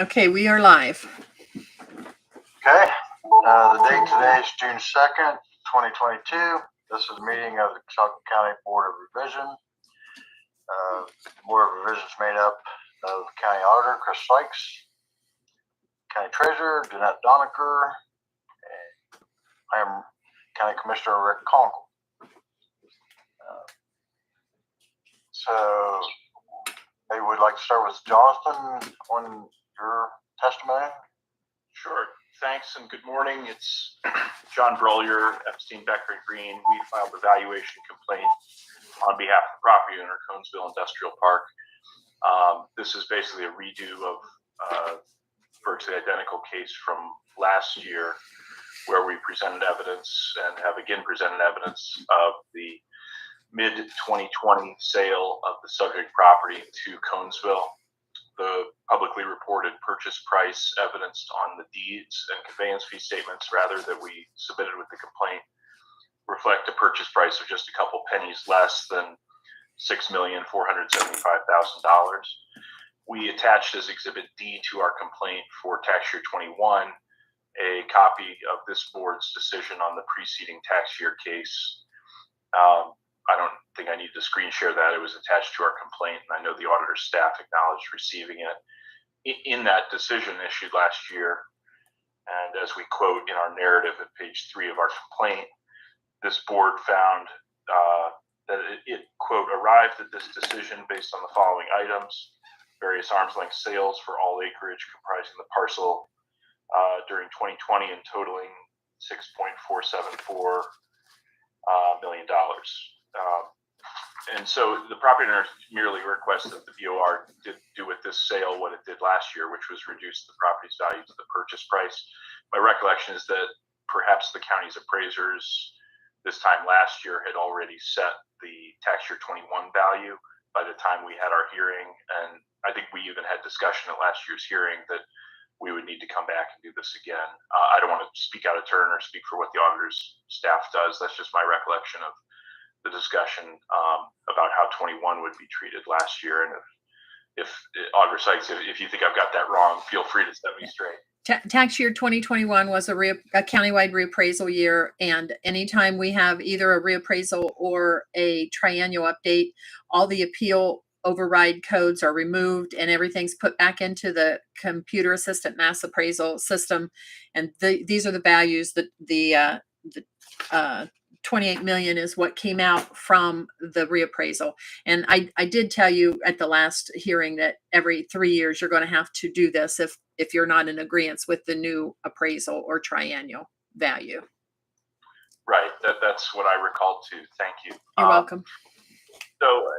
Okay, we are live. Okay, the date today is June 2nd, 2022. This is a meeting of the Kentucky County Board of Revision. Board of Revision is made up of County Auditor Chris Sykes, County Treasurer Jeanette Doniker, and I am County Commissioner Rick Conkle. So maybe we'd like to start with Jonathan on your testimony. Sure. Thanks and good morning. It's John Brolier, Epstein, Becker, and Green. We filed a valuation complaint on behalf of the property owner, Conesville Industrial Park. This is basically a redo of virtually identical case from last year, where we presented evidence and have again presented evidence of the mid-2020 sale of the subject property to Conesville. The publicly reported purchase price evidenced on the deeds and conveyance fee statements, rather, that we submitted with the complaint, reflect a purchase price of just a couple pennies less than $6,475,000. We attached as Exhibit D to our complaint for tax year 21 a copy of this board's decision on the preceding tax year case. I don't think I need to screen share that. It was attached to our complaint, and I know the auditor's staff acknowledged receiving it. In that decision issued last year, and as we quote in our narrative at page 3 of our complaint, this board found that it, quote, arrived at this decision based on the following items: various arm's length sales for all acreage comprising the parcel during 2020 and totaling $6.474 million. And so the property owner merely requests that the BOR do with this sale what it did last year, which was reduce the property's value to the purchase price. My recollection is that perhaps the county's appraisers this time last year had already set the tax year 21 value by the time we had our hearing. And I think we even had discussion at last year's hearing that we would need to come back and do this again. I don't want to speak out of turn or speak for what the auditor's staff does. That's just my recollection of the discussion about how 21 would be treated last year. And if Auditor Sykes, if you think I've got that wrong, feel free to set me straight. Tax year 2021 was a countywide reappraisal year, and anytime we have either a reappraisal or a triennial update, all the appeal override codes are removed and everything's put back into the computer assistant mass appraisal system. And these are the values that the 28 million is what came out from the reappraisal. And I did tell you at the last hearing that every 3 years you're going to have to do this if you're not in agreement with the new appraisal or triennial value. Right. That's what I recalled too. Thank you. You're welcome. So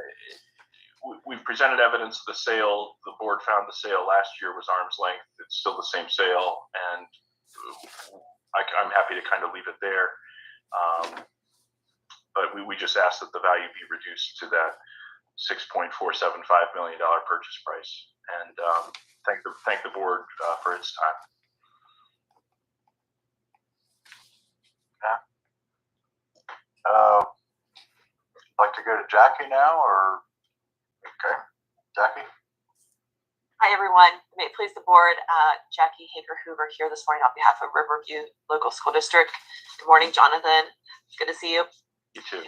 we've presented evidence of the sale. The board found the sale last year was arm's length. It's still the same sale, and I'm happy to kind of leave it there. But we just asked that the value be reduced to that $6.475 million purchase price, and thank the board for its time. Yeah. Like to go to Jackie now, or okay, Jackie. Hi everyone, may it please the board, Jackie Hager Hoover here this morning on behalf of Riverview Local School District. Good morning, Jonathan. Good to see you. You too.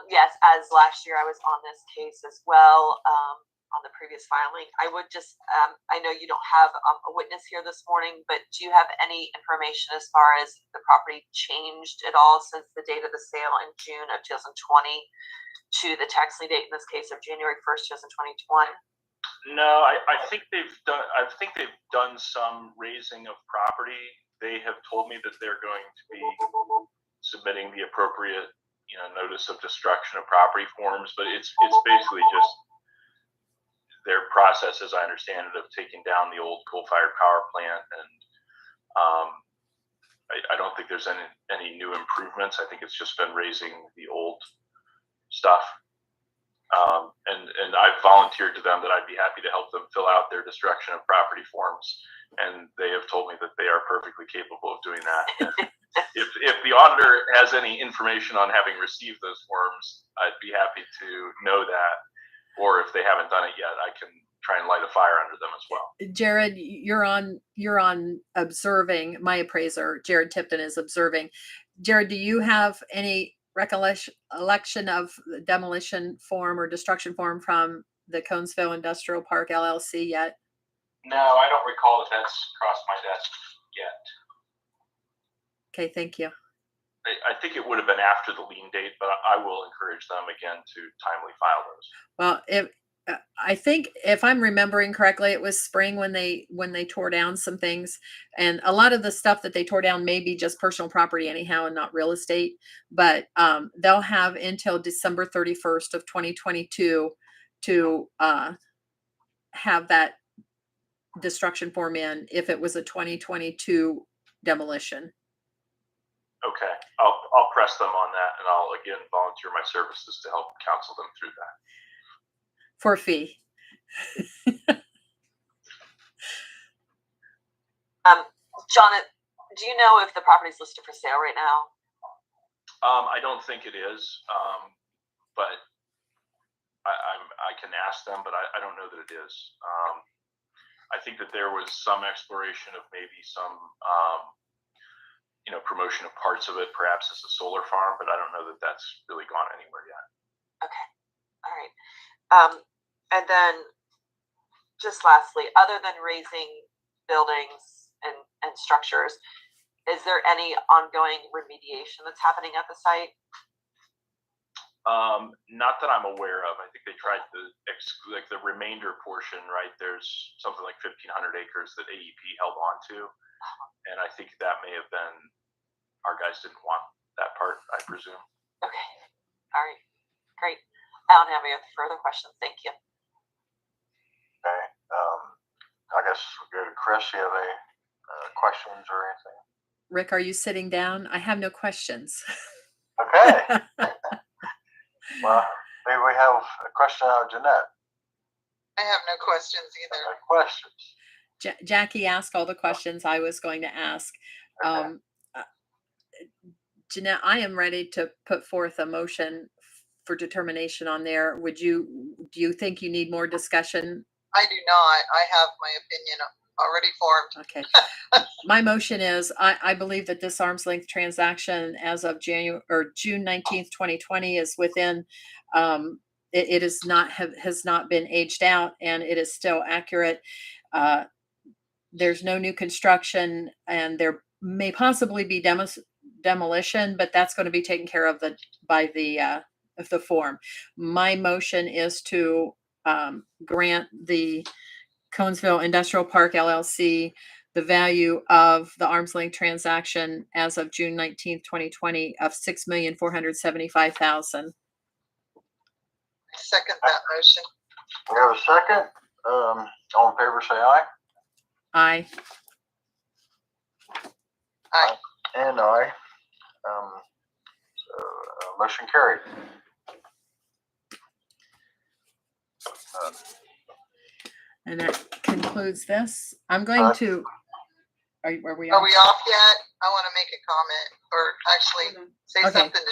Yes, as last year I was on this case as well, on the previous filing. I would just, I know you don't have a witness here this morning, but do you have any information as far as the property changed at all since the date of the sale in June of 2020 to the tax lien date in this case of January 1st, 2021? No, I think they've done some raising of property. They have told me that they're going to be submitting the appropriate, notice of destruction of property forms, but it's basically just their process, as I understand it, of taking down the old coal-fired power plant, and I don't think there's any new improvements. I think it's just been raising the old stuff. And I've volunteered to them that I'd be happy to help them fill out their destruction of property forms, and they have told me that they are perfectly capable of doing that. If the auditor has any information on having received those forms, I'd be happy to know that. Or if they haven't done it yet, I can try and light a fire under them as well. Jared, you're on observing. My appraiser, Jared Tipton, is observing. Jared, do you have any recollection of the demolition form or destruction form from the Conesville Industrial Park LLC yet? No, I don't recall that that's crossed my desk yet. Okay, thank you. I think it would have been after the lien date, but I will encourage them again to timely file those. Well, I think if I'm remembering correctly, it was spring when they tore down some things, and a lot of the stuff that they tore down may be just personal property anyhow and not real estate. But they'll have until December 31st of 2022 to have that destruction form in if it was a 2022 demolition. Okay, I'll press them on that, and I'll again volunteer my services to help counsel them through that. For a fee. John, do you know if the property's listed for sale right now? I don't think it is, but I can ask them, but I don't know that it is. I think that there was some exploration of maybe some, promotion of parts of it, perhaps as a solar farm, but I don't know that that's really gone anywhere yet. Okay, all right. And then just lastly, other than raising buildings and structures, is there any ongoing remediation that's happening at the site? Not that I'm aware of. I think they tried to exclude the remainder portion, right? There's something like 1,500 acres that AEP held on to. And I think that may have been, our guys didn't want that part, I presume. Okay, all right, great. I don't have any further questions. Thank you. Okay. I guess we'll go to Chris. You have any questions or anything? Rick, are you sitting down? I have no questions. Okay. Well, maybe we have a question out of Jeanette. I have no questions either. No questions. Jackie asked all the questions I was going to ask. Okay. Jeanette, I am ready to put forth a motion for determination on there. Do you think you need more discussion? I do not. I have my opinion already formed. Okay. My motion is, I believe that this arm's length transaction as of June 19th, 2020 is within, it is has not been aged out, and it is still accurate. There's no new construction, and there may possibly be demolition, but that's going to be taken care of by the form. My motion is to grant the Conesville Industrial Park LLC the value of the arm's length transaction as of June 19th, 2020 of $6,475,000. Second that motion. We have a second. All in favor, say aye. Aye. Aye. And aye. Motion carried. And that concludes this. I'm going to, are we Are we off yet? I want to make a comment or actually say Okay. something to